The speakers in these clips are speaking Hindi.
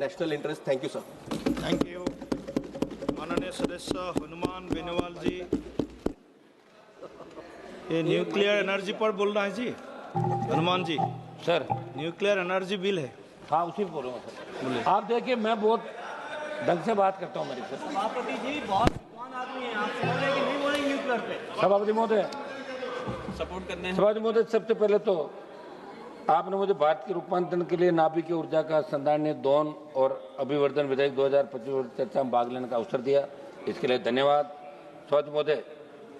National interest. Thank you sir. Thank you. माननीय सदस्य हनुमान बेनीवाल जी, ये न्यूक्लियर एनर्जी पर बोल रहा है जी। Hanuman ji sir, nuclear energy bill है। हाँ उसी पे बोल रहा हूँ सर। आप देखिए, मैं बहुत ढंग से बात करता हूँ मेरी सर। सभापति जी बहुत विद्वान आदमी हैं, आप बोल रहे हैं कि नहीं बोलेंगे न्यूक्लियर पे। सभापति महोदय, सपोर्ट करने हैं। सभापति महोदय, सबसे पहले तो आपने मुझे भारत के रूपांतरण के लिए नाभिकीय ऊर्जा का संधारणीय दोहन और अभिवर्धन विधेयक 2025 चर्चा में भाग लेने का अवसर दिया, इसके लिए धन्यवाद। सभापति महोदय,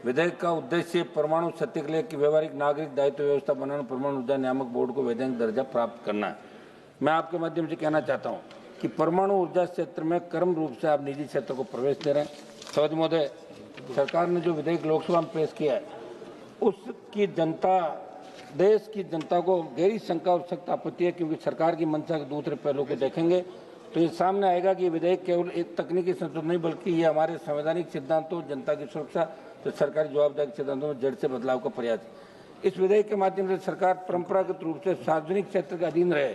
विधेयक का उद्देश्य परमाणु शक्ति के लिए एक व्यवहारिक नागरिक दायित्व व्यवस्था बनाना, परमाणु ऊर्जा नियामक बोर्ड को वैधानिक दर्जा प्राप्त करना है। मैं आपके माध्यम से कहना चाहता हूँ कि परमाणु ऊर्जा क्षेत्र में क्रम रूप से आप निजी क्षेत्र को प्रवेश दे रहे हैं। सभापति महोदय, सरकार ने जो विधेयक लोकसभा में पेश किया है, उसकी जनता, देश की जनता को गहरी शंका और सख्त आपत्ति है, क्योंकि सरकार की मंशा के दूसरे पहलू को देखेंगे तो ये सामने आएगा कि विधेयक केवल एक तकनीकी संशोधन नहीं, बल्कि ये हमारे संवैधानिक सिद्धांतों, जनता की सुरक्षा तो सरकारी जवाबदारी सिद्धांतों में जड़ से बदलाव का प्रयास है। इस विधेयक के माध्यम से सरकार परंपरागत रूप से सार्वजनिक क्षेत्र के अधीन रहे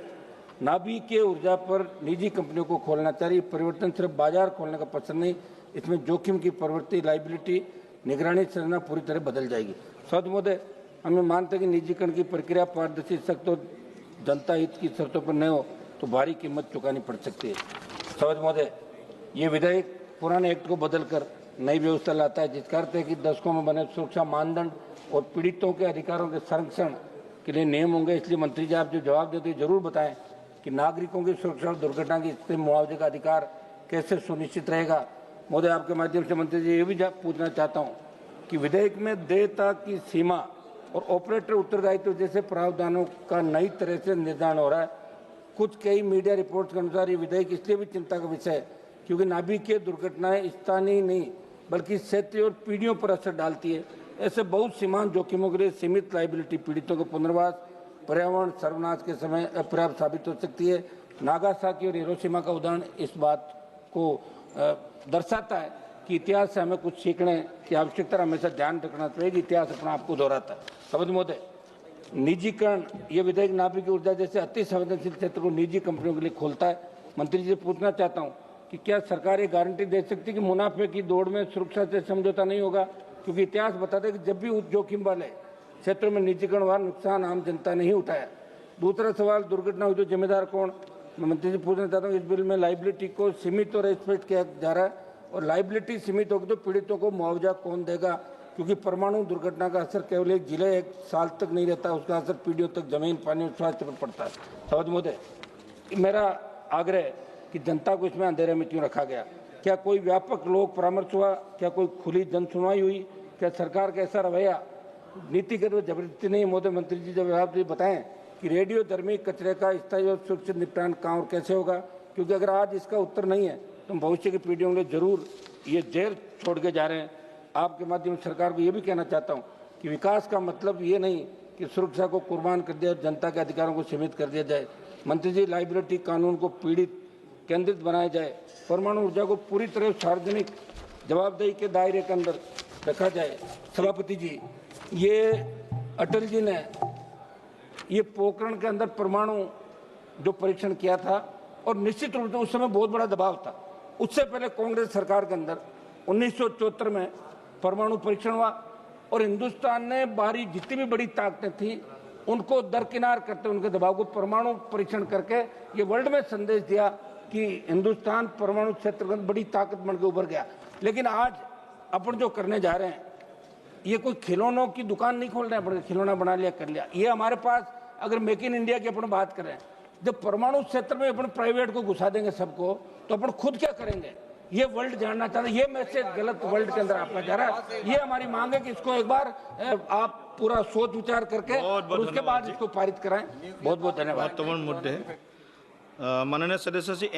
नाभिकीय ऊर्जा पर निजी कंपनियों को खोलना चाह रही। परिवर्तन सिर्फ बाजार खोलने का पसंद नहीं, इसमें जोखिम की प्रवृत्ति, लाइबिलिटी, निगरानी संरचना पूरी तरह बदल जाएगी। सभापति महोदय, हमें मानते हैं कि निजीकरण की प्रक्रिया पारदर्शी, सख्त और जनता हित की शर्तों पर न हो तो भारी कीमत चुकानी पड़ सकती है। सभापति महोदय, ये विधेयक पुराने एक्ट को बदलकर नई व्यवस्था लाता है, जिसका अर्थ है कि दशकों में बने सुरक्षा मानदंड और पीड़ितों के अधिकारों के संरक्षण के लिए नियम होंगे। इसलिए मंत्री जी, आप जो जवाब देते जरूर बताएं कि नागरिकों की सुरक्षा और दुर्घटना की स्थिति में मुआवजे का अधिकार कैसे सुनिश्चित रहेगा। महोदय, आपके माध्यम से मंत्री जी ये भी पूछना चाहता हूँ कि विधेयक में देयता की सीमा और ऑपरेटर उत्तरदायित्व जैसे प्रावधानों का नई तरह से निर्धारण हो रहा है। कुछ कई मीडिया रिपोर्ट्स के अनुसार ये विधेयक इसलिए भी चिंता का विषय है क्योंकि नाभिकीय दुर्घटनाएं स्थानीय नहीं बल्कि क्षेत्रीय और पीढ़ियों पर असर डालती है। ऐसे बहुत सीमांत जोखिमों के लिए सीमित लाइबिलिटी पीड़ितों को पुनर्वास, पर्यावरण सर्वनाश के समय अपर्याप्त साबित हो सकती है। नागासाकी और हिरोशिमा का उदाहरण इस बात को दर्शाता है कि इतिहास से हमें कुछ सीखने की आवश्यकता हमेशा ध्यान रखना चाहिए। इतिहास अपना आपको दोहराता है। सभापति महोदय, निजीकरण, ये विधेयक नाभिकीय ऊर्जा जैसे अति संवेदनशील क्षेत्र को निजी कंपनियों के लिए खोलता है। मंत्री जी से पूछना चाहता हूँ कि क्या सरकार ये गारंटी दे सकती है कि मुनाफे की दौड़ में सुरक्षा से समझौता नहीं होगा, क्योंकि इतिहास बताता है कि जब भी उस जोखिम वाले क्षेत्रों में निजीकरण हुआ नुकसान आम जनता ने ही उठाया। दूसरा सवाल, दुर्घटना हुई तो जिम्मेदार कौन। मैं मंत्री जी पूछना चाहता हूँ, इस बिल में लाइबिलिटी को सीमित और स्पष्ट किया जा रहा है, और लाइबिलिटी सीमित होगी तो पीड़ितों को मुआवजा कौन देगा, क्योंकि परमाणु दुर्घटना का असर केवल एक जिले, एक साल तक नहीं रहता, उसका असर पीढ़ियों तक जमीन, पानी और स्वास्थ्य पर पड़ता है। सभापति महोदय, मेरा आग्रह है कि जनता को इसमें अंधेरे में क्यों रखा गया। क्या कोई व्यापक लोक परामर्श हुआ, क्या कोई खुली जन सुनवाई हुई, क्या सरकार का ऐसा रवैया नीतिगत व जबरदस्ती नहीं। महोदय मंत्री जी, जब आप ये बताएं कि रेडियो धर्मी कचरे का स्थायी और सुरक्षित निपटान कहाँ और कैसे होगा, क्योंकि अगर आज इसका उत्तर नहीं है तो हम भविष्य की पीढ़ियों के लिए जरूर ये जेल छोड़ के जा रहे हैं। आपके माध्यम से सरकार को ये भी कहना चाहता हूँ कि विकास का मतलब ये नहीं कि सुरक्षा को कुर्बान कर दिया, जनता के अधिकारों को सीमित कर दिया जाए। मंत्री जी, लाइबिलिटी कानून को पीड़ित केंद्रित बनाया जाए, परमाणु ऊर्जा को पूरी तरह सार्वजनिक जवाबदेही के दायरे के अंदर रखा जाए। सभापति जी, ये अटल जी ने ये पोखरण के अंदर परमाणु जो परीक्षण किया था, और निश्चित रूप से उस समय बहुत बड़ा दबाव था। उससे पहले कांग्रेस सरकार के अंदर 1974 में परमाणु परीक्षण हुआ, और हिंदुस्तान ने बाहरी जितनी भी बड़ी ताकतें थी उनको दरकिनार करते, उनके दबाव को परमाणु परीक्षण करके ये वर्ल्ड में संदेश दिया कि हिंदुस्तान परमाणु क्षेत्र में बड़ी ताकत बनकर उभर गया। लेकिन आज अपन जो करने जा रहे हैं, ये कोई खिलौनों की दुकान नहीं खोल रहे हैं, खिलौना बना लिया कर लिया। ये हमारे पास अगर मेक इन इंडिया की अपन बात करें, जब परमाणु क्षेत्र में अपन प्राइवेट को घुसा देंगे सबको, तो अपन खुद क्या करेंगे, ये वर्ल्ड जानना चाहता है। ये मैसेज गलत वर्ल्ड के अंदर आपका जा रहा है। ये हमारी मांग है कि इसको एक बार आप पूरा सोच विचार करके और उसके बाद इसको पारित कराएं। बहुत बहुत धन्यवाद। महत्वपूर्ण मुद्दे हैं। माननीय सदस्य जी।